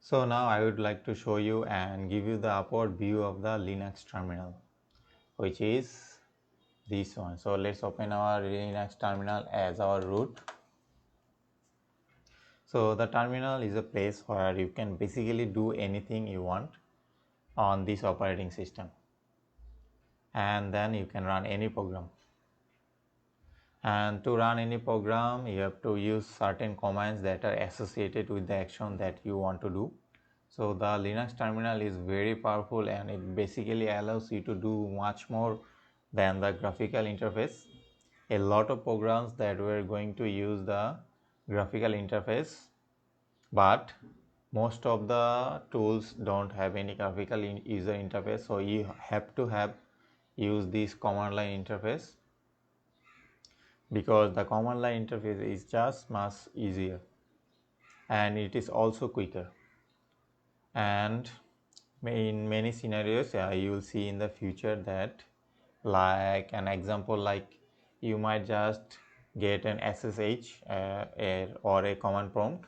So now I would like to show you and give you the upward view of the Linux terminal, which is this one. So let's open our Linux terminal as our root. So the terminal is a place where you can basically do anything you want on this operating system, and then you can run any program. And to run any program, you have to use certain commands that are associated with the action that you want to do. So the Linux terminal is very powerful and it basically allows you to do much more than the graphical interface. A lot of programs that were going to use the graphical interface, but most of the tools don't have any graphical user interface, so you have to use this command line interface, because the command line interface is just much easier and it is also quicker. And in many scenarios you will see in the future that, like an example, like you might just get an SSH or a command prompt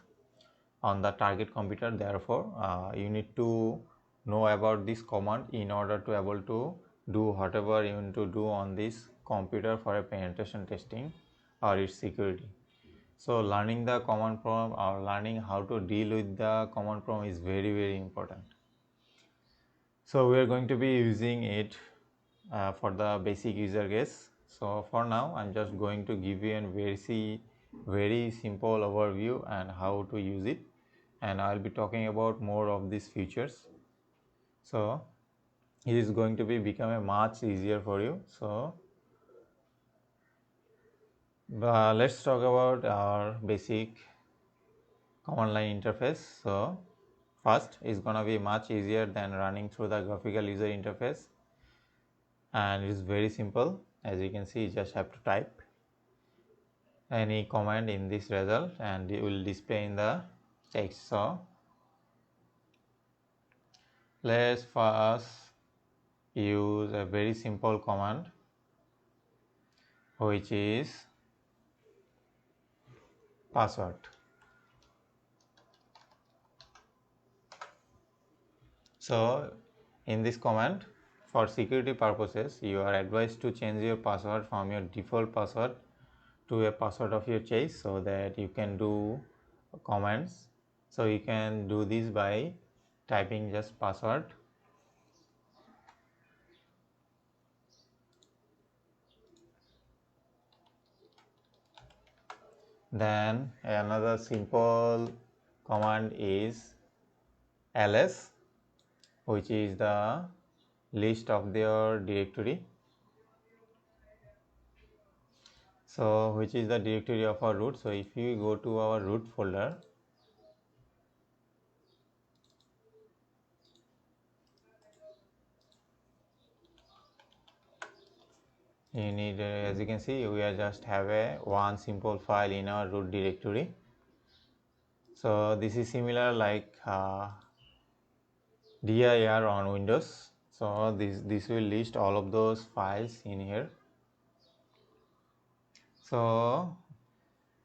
on the target computer. Therefore you need to know about this command in order to able to do whatever you want to do on this computer for a penetration testing or its security. So learning the command prompt or learning how to deal with the command prompt is very important. So we are going to be using it for the basic user case. So for now I'm just going to give you a very simple overview and how to use it, and I'll be talking about more of these features. So it is going to be become a much easier for you. So let's talk about our basic command line interface. So first is gonna be much easier than running through the graphical user interface, and it is very simple. As you can see, you just have to type any command in this result and it will display in the text. So let's first use a very simple command, which is password. So in this command, for security purposes, you are advised to change your password from your default password to a password of your choice, so that you can do commands. So you can do this by typing just password, then another simple command is ls, which is the list of their directory. So which is the directory of our root. So if you go to our root folder, you need as you can see, we are just have a one simple file in our root directory. So this is similar like dir on Windows. So this will list all of those files in here. So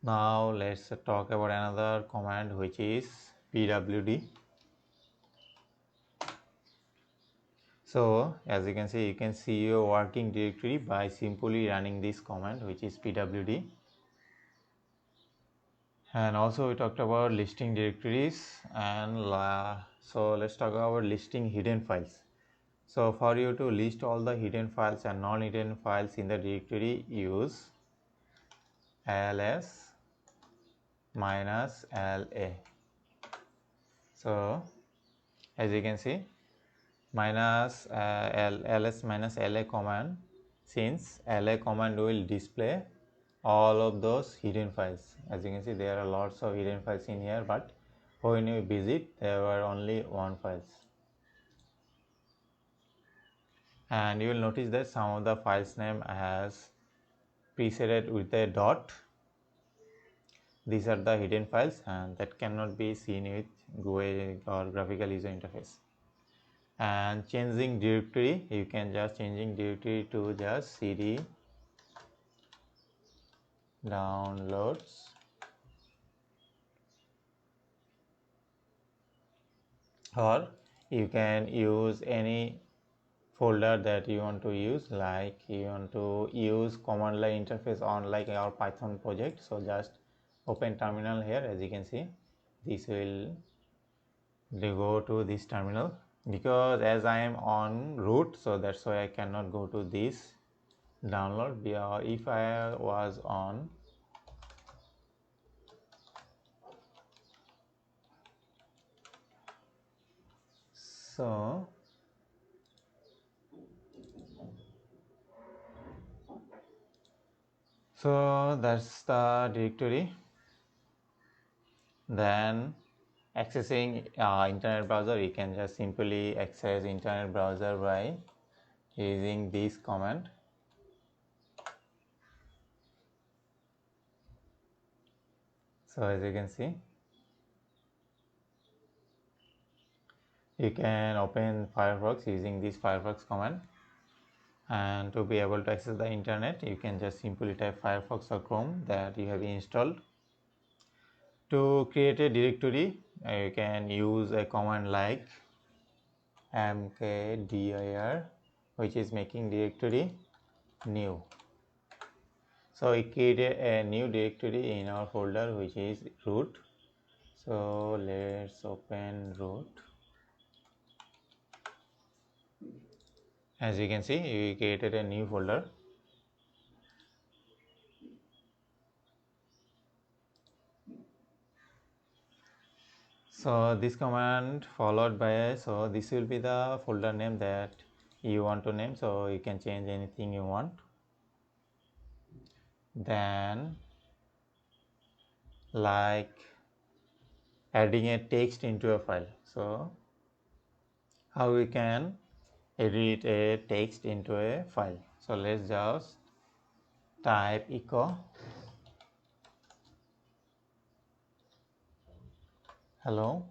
now let's talk about another command, which is pwd. So as you can see your working directory by simply running this command, which is pwd. And also we talked about listing directories, and so let's talk about listing hidden files. So for you to list all the hidden files and non-hidden files in the directory, use ls -la. So as you can see, ls -la command, since la command will display all of those hidden files. As you can see, there are lots of hidden files in here, but when you visit, there were only one files. And you will notice that some of the files name has preceded with a dot. These are the hidden files and that cannot be seen with GUI or graphical user interface. And changing directory, you can just changing directory to just cd downloads or you can use any folder that you want to use, like you want to use command line interface on like our Python project. So just open terminal here. As you can see, this will go to this terminal, because as I am on root, so that's why I cannot go to this download. If I was on so that's the directory. Then accessing internet browser, you can just simply access internet browser by using this command. So as you can see, you can open Firefox using this Firefox command, and to be able to access the internet, you can just simply type Firefox or Chrome that you have installed. To create a directory, you can use a command like mkdir, which is making directory new. So we created a new directory in our folder, which is root. So let's open root. As you can see, we created a new folder. So this command followed by, so this will be the folder name that you want to name, so you can change anything you want. Then like adding a text into a file. So how we can edit a text into a file? So let's just type echo hello.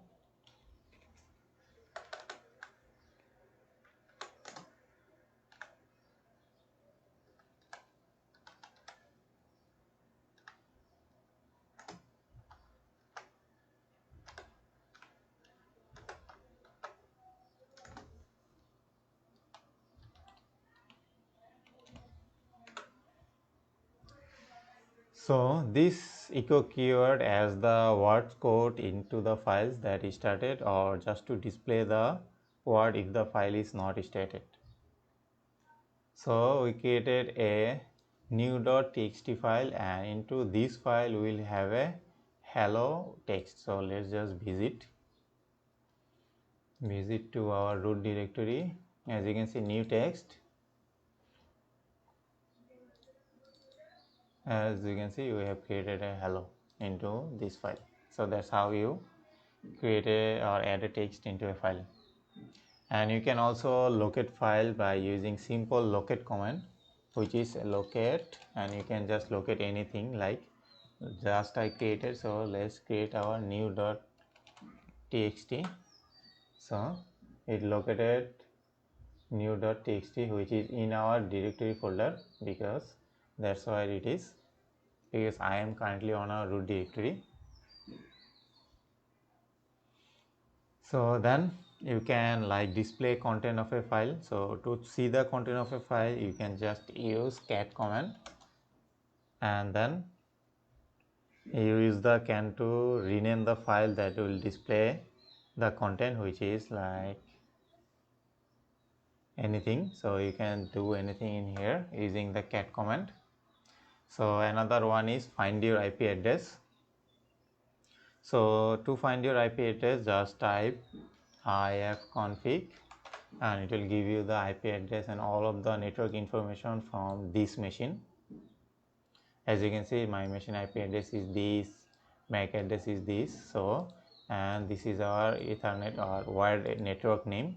So this echo keyword as the word code into the files that is started, or just to display the word if the file is not stated. So we created a new.txt file, and into this file we will have a hello text. So let's just visit to our root directory. As you can see, new text. As you can see, we have created a hello into this file. So that's how you create a or add a text into a file. And you can also locate file by using simple locate command, which is locate, and you can just locate anything like just I created. So let's create our new.txt. So it located new.txt, which is in our directory folder, because that's why it is, because I am currently on a root directory. So then you can like display content of a file. So to see the content of a file, you can just use cat command, and then you use the can to rename the file that will display the content, which is like anything. So you can do anything in here using the cat command. So another one is find your IP address. So to find your IP address, just type ifconfig, and it will give you the IP address and all of the network information from this machine. As you can see, my machine IP address is this, MAC address is this. So, and this is our Ethernet or wired network name.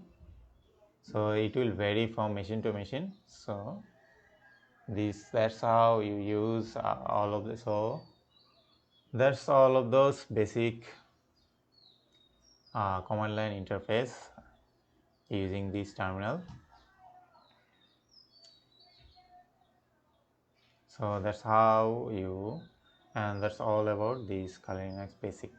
So it will vary from machine to machine. So that's how you use all of this. So that's all of those basic command line interface using this terminal. So that's how you, and that's all about this Linux basic.